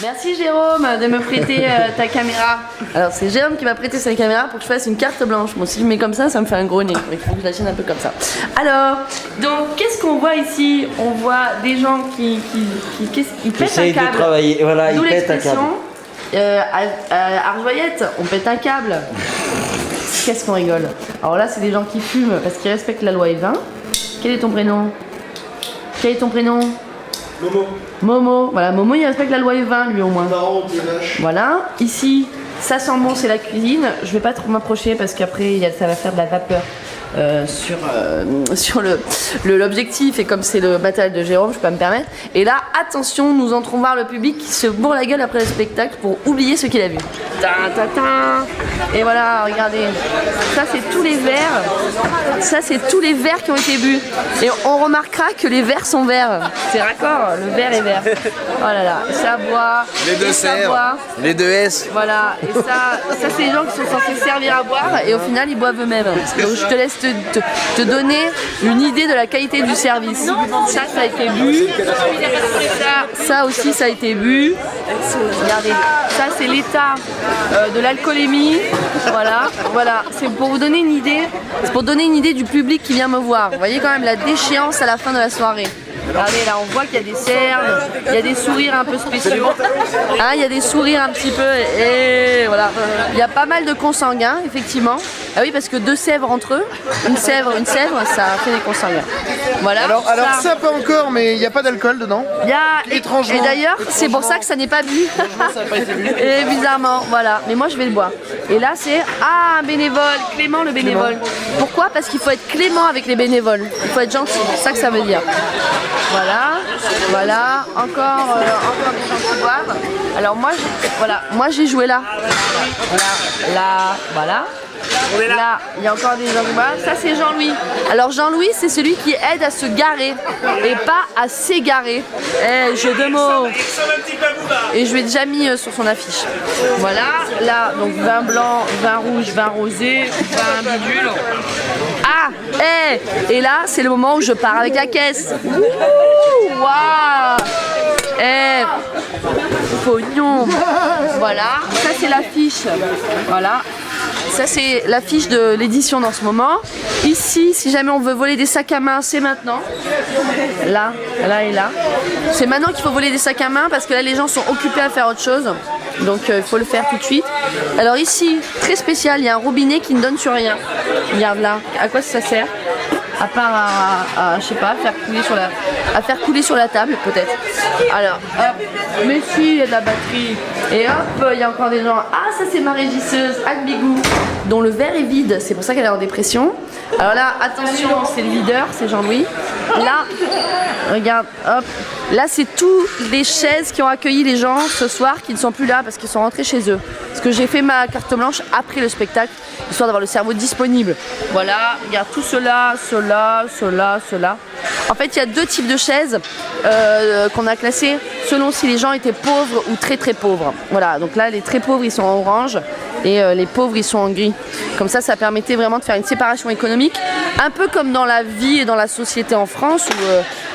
Merci Jérôme de me prêter ta caméra. Alors c'est Jérôme qui m'a prêté sa caméra pour que je fasse une carte blanche. Moi si je mets comme ça me fait un gros nez. Il faut que je la tienne un peu comme ça. Alors, donc qu'est-ce qu'on voit ici? On voit des gens qui pètent un câble. De travailler. Voilà, D'où ils pètent un câble. À Arjoyette, on pète un câble. Qu'est-ce qu'on rigole? Alors là c'est des gens qui fument parce qu'ils respectent la loi E20. Quel est ton prénom? Quel est ton prénom? Momo. Momo, voilà, Momo il respecte la loi E20 lui au moins. Voilà, ici, ça sent bon, c'est la cuisine. Je vais pas trop m'approcher parce qu'après ça va faire de la vapeur sur l'objectif et comme c'est le matériel de Jérôme, je peux pas me permettre. Et là, attention, nous entrons voir le public qui se bourre la gueule après le spectacle pour oublier ce qu'il a vu. Et voilà, regardez, ça c'est tous les verres. Ça c'est tous les verres qui ont été bu. Et on remarquera que les verres sont verts. C'est raccord, le verre est vert. Oh là là, ça boit. Les deux servent, les deux S. Voilà, et ça c'est les gens qui sont censés servir à boire et au final ils boivent eux-mêmes. Donc je te laisse te donner une idée de la qualité du service. Ça a été bu. Ça aussi ça a été bu. Regardez, ça c'est l'état de l'alcoolémie. Voilà, c'est pour vous donner une idée. C'est pour donner une idée du public qui vient me voir. Vous voyez quand même la déchéance à la fin de la soirée. Regardez là, on voit qu'il y a des cernes, il y a des sourires un peu spéciaux. Hein, il y a des sourires un petit peu et voilà. Il y a pas mal de consanguins, effectivement. Ah oui, parce que deux Sèvres entre eux, une Sèvre, ça fait des consanguins. Voilà. Alors ça pas encore, mais il n'y a pas d'alcool dedans. Il y a, étrangement. Et d'ailleurs, c'est pour ça que ça n'est pas bu. Ça n'a pas été bu. Et bizarrement, voilà. Mais moi, je vais le boire. Et là, c'est un bénévole, Clément le bénévole. Pourquoi? Parce qu'il faut être clément avec les bénévoles. Il faut être gentil. C'est ça que ça veut dire. Voilà, encore des gens qui boivent. Alors moi j'ai joué là. Voilà. Là, il y a encore des gens qui boivent. Ça c'est Jean-Louis. Alors Jean-Louis c'est celui qui aide à se garer et pas à s'égarer. Jeu de mots. Et je lui ai déjà mis sur son affiche. Voilà, là donc vin blanc, vin rouge, vin rosé, vin bidule. Et là c'est le moment où je pars avec la caisse. Waouh! Pognon. Voilà, ça c'est l'affiche. Voilà. Ça c'est l'affiche de l'édition dans ce moment. Ici, si jamais on veut voler des sacs à main, c'est maintenant. Là et là. C'est maintenant qu'il faut voler des sacs à main parce que là les gens sont occupés à faire autre chose. Donc il faut le faire tout de suite. Alors ici, très spécial, il y a un robinet qui ne donne sur rien. Regarde là, à quoi ça sert? À part à je sais pas, faire couler sur la table peut-être. Alors hop, mais si, il y a de la batterie. Et hop, il y a encore des gens. Ah ça c'est ma régisseuse, Anne Bigou, dont le verre est vide, c'est pour ça qu'elle est en dépression. Alors là, attention, c'est le leader, c'est Jean-Louis. Là, regarde, hop. Là c'est tous les chaises qui ont accueilli les gens ce soir qui ne sont plus là parce qu'ils sont rentrés chez eux. Parce que j'ai fait ma carte blanche après le spectacle, histoire d'avoir le cerveau disponible. Voilà, regarde tout cela. En fait, il y a deux types de chaises qu'on a classées selon si les gens étaient pauvres ou très très pauvres. Voilà, donc là, les très pauvres, ils sont en orange et les pauvres, ils sont en gris. Comme ça permettait vraiment de faire une séparation économique, un peu comme dans la vie et dans la société en France,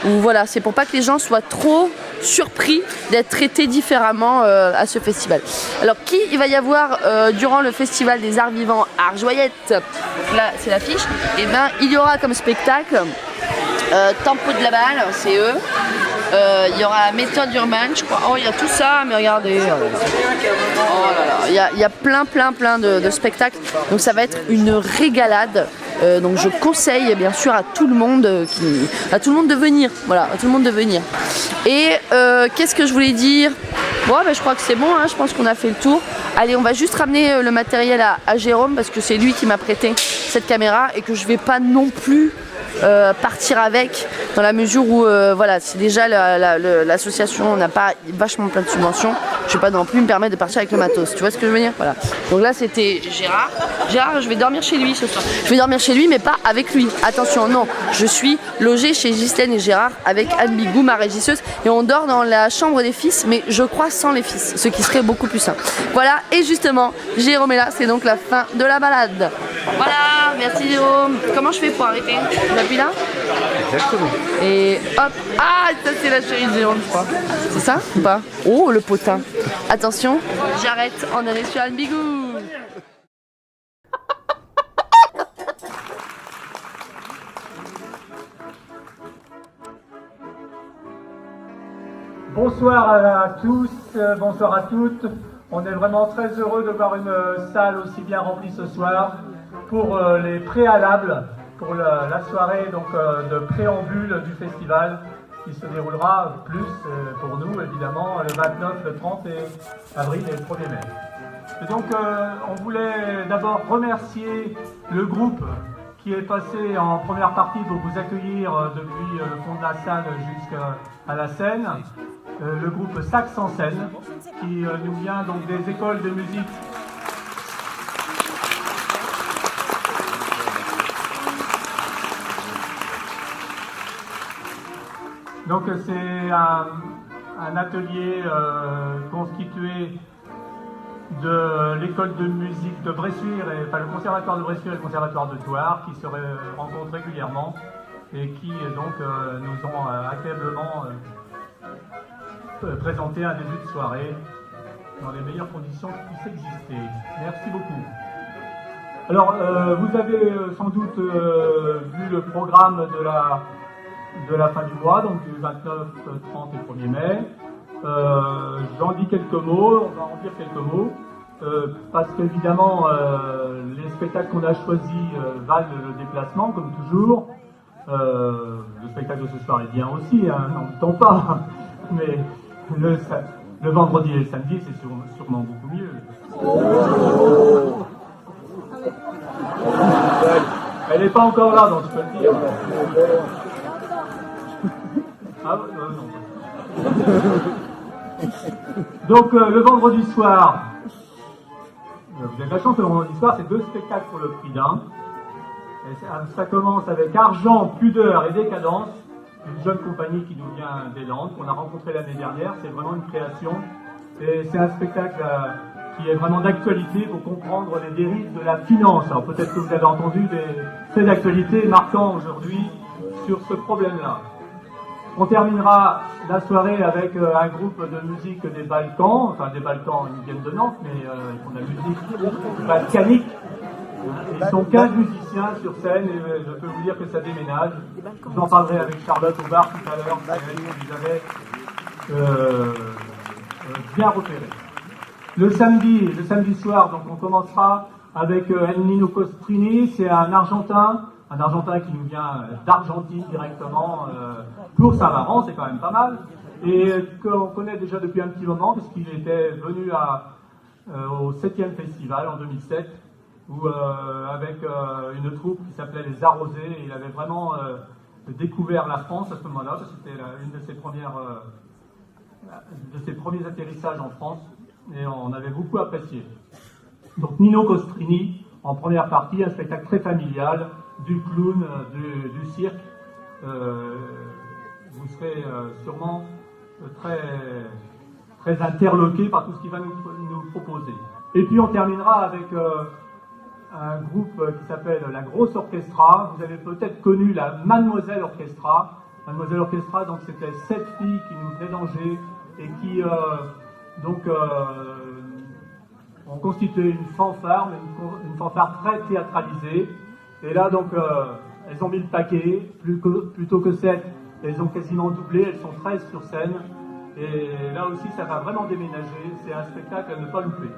où voilà, c'est pour pas que les gens soient trop surpris d'être traités différemment à ce festival. Alors qui il va y avoir durant le festival des arts vivants à Arjoyette? Là c'est l'affiche. Et ben il y aura comme spectacle Tempo de la balle, c'est eux. Il y aura méthode urbaine, je crois. Oh il y a tout ça, mais regardez. Oh là là, il y a plein de spectacles. Donc ça va être une régalade. Donc je conseille bien sûr à tout le monde de venir. Voilà, à tout le monde de venir. Et qu'est-ce que je voulais dire? Bon, je crois que c'est bon, hein, je pense qu'on a fait le tour. Allez, on va juste ramener le matériel à Jérôme parce que c'est lui qui m'a prêté cette caméra et que je vais pas non plus partir avec, dans la mesure où voilà, si déjà l'association n'a pas vachement plein de subventions, je vais pas non plus me permettre de partir avec le matos, tu vois ce que je veux dire? Voilà. Donc là c'était Gérard. Je vais dormir chez lui ce soir. Je vais dormir chez lui mais pas avec lui. Attention, non, je suis logée chez Ghislaine et Gérard avec Anne Bigou, ma régisseuse, et on dort dans la chambre des fils, mais je crois sans les fils, ce qui serait beaucoup plus simple. Voilà, et justement, Jérôme est là, c'est donc la fin de la balade. Voilà, merci Jérôme. Comment je fais pour arrêter? J'appuie là? Exactement. Et hop. Ah, ça c'est la chérie de Jérôme, je crois. C'est ça ou pas? Oh, le potin. Attention, j'arrête. On est sur un bigou. Bonsoir à tous, bonsoir à toutes. On est vraiment très heureux de voir une salle aussi bien remplie ce soir pour les préalables, pour la soirée donc, de préambule du festival qui se déroulera plus pour nous évidemment le 29, le 30 avril et le 1er mai. Et donc on voulait d'abord remercier le groupe qui est passé en première partie pour vous accueillir depuis le fond de la salle jusqu'à la scène. Le groupe Saxe en scène, qui nous vient donc des écoles de musique donc c'est un atelier constitué de l'école de musique de Bressuire, enfin le conservatoire de Bressuire et le conservatoire de Thouars, qui se rencontrent régulièrement et qui donc nous ont agréablement présenter un début de soirée dans les meilleures conditions qui puissent exister. Merci beaucoup. Alors, vous avez sans doute vu le programme de la fin du mois, donc du 29, 30 et 1er mai. J'en dis quelques mots, on va en dire quelques mots, parce qu'évidemment, les spectacles qu'on a choisis valent le déplacement, comme toujours. Le spectacle de ce soir est bien aussi, hein, n'en doutons pas, mais le vendredi et le samedi, c'est sûrement beaucoup mieux. Elle n'est pas encore là, donc je peux le dire. Ah non. Donc le vendredi soir, vous avez la chance, le vendredi soir, c'est 2 spectacles pour le prix d'un. Ça commence avec Argent, Pudeur et Décadence, une jeune compagnie qui nous vient des Landes, qu'on a rencontré l'année dernière. C'est vraiment une création. Et c'est un spectacle qui est vraiment d'actualité pour comprendre les dérives de la finance. Alors peut-être que vous avez entendu des faits d'actualité marquants aujourd'hui sur ce problème-là. On terminera la soirée avec un groupe de musique des Balkans, enfin des Balkans, ils viennent de Nantes, mais ils font de la musique balkanique. Ils sont 15 musiciens sur scène et je peux vous dire que ça déménage. Vous en parlerez avec Charlotte au bar tout à l'heure, vous avez bien repéré. Le samedi soir, donc on commencera avec Nino Costrini, c'est un Argentin qui nous vient d'Argentine directement pour Saint-Laurent, c'est quand même pas mal, et qu'on connaît déjà depuis un petit moment, parce qu'il était venu au 7e festival en 2007, où avec une troupe qui s'appelait Les Arrosés, et il avait vraiment découvert la France à ce moment-là, parce que c'était une de ses premiers atterrissages en France, et on avait beaucoup apprécié. Donc Nino Costrini, en première partie, un spectacle très familial, du clown, du cirque. Vous serez sûrement très, très interloqué par tout ce qu'il va nous proposer. Et puis on terminera avec un groupe qui s'appelle La Grosse Orchestra. Vous avez peut-être connu la Mademoiselle Orchestra. Mademoiselle Orchestra, donc c'était 7 filles qui nous venaient d'Angers et qui ont constitué une fanfare, une fanfare très théâtralisée. Et là, donc, elles ont mis le paquet, plutôt que 7, elles ont quasiment doublé, elles sont 13 sur scène. Et là aussi, ça va vraiment déménager, c'est un spectacle à ne pas louper.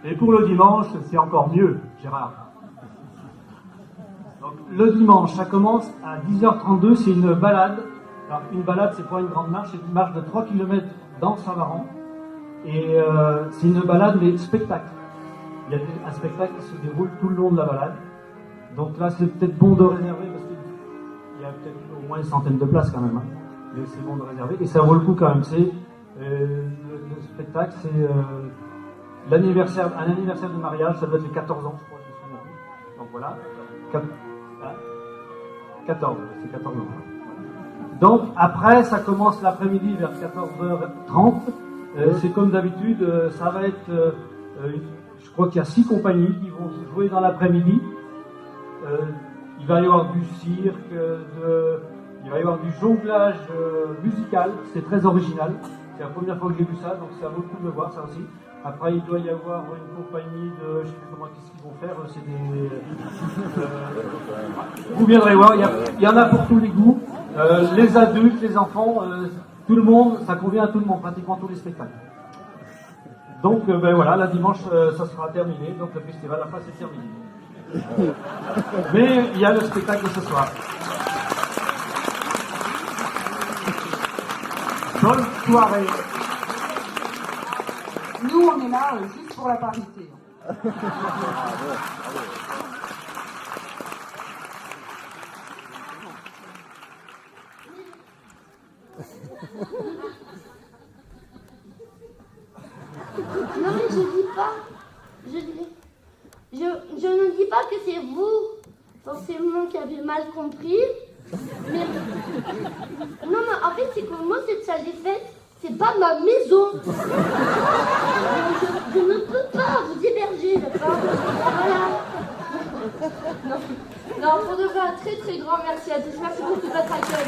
Et pour le dimanche, c'est encore mieux, Gérard. Donc, le dimanche, ça commence à 10h32, c'est une balade. Alors, une balade, c'est pas une grande marche, c'est une marche de 3 km dans Saint-Laurent. Et c'est une balade, mais spectacle. Il y a un spectacle qui se déroule tout le long de la balade. Donc là, c'est peut-être bon de réserver, parce qu'il y a peut-être au moins une centaine de places quand même. Hein. Mais c'est bon de réserver, et ça vaut le coup quand même. Le spectacle, c'est un anniversaire de mariage, ça doit être les 14 ans, je crois. Donc voilà. 14, c'est 14 ans. Donc après, ça commence l'après-midi vers 14h30. C'est comme d'habitude, ça va être je crois qu'il y a 6 compagnies qui vont jouer dans l'après-midi. Il va y avoir du cirque, il va y avoir du jonglage musical, c'est très original. C'est la première fois que j'ai vu ça, donc ça vaut le coup de le voir, ça aussi. Après, il doit y avoir une compagnie de, je ne sais plus comment qu'est-ce qu'ils vont faire, c'est des... vous viendrez voir, il y en a pour tous les goûts. Les adultes, les enfants, tout le monde, ça convient à tout le monde, pratiquement tous les spectacles. Donc, ben voilà, là dimanche, ça sera terminé, donc le festival, la fin, c'est terminé. Mais il y a le spectacle de ce soir. Bonne soirée. Nous, on est là juste pour la parité. Non mais je dis pas, je ne dis pas que c'est vous forcément qui avez mal compris, mais non mais en fait c'est que moi cette salle des fêtes, c'est pas ma maison. Je ne peux pas vous héberger, d'accord? Voilà. Non, pour de vrai, un très très grand merci à tous. Merci beaucoup de votre accueil.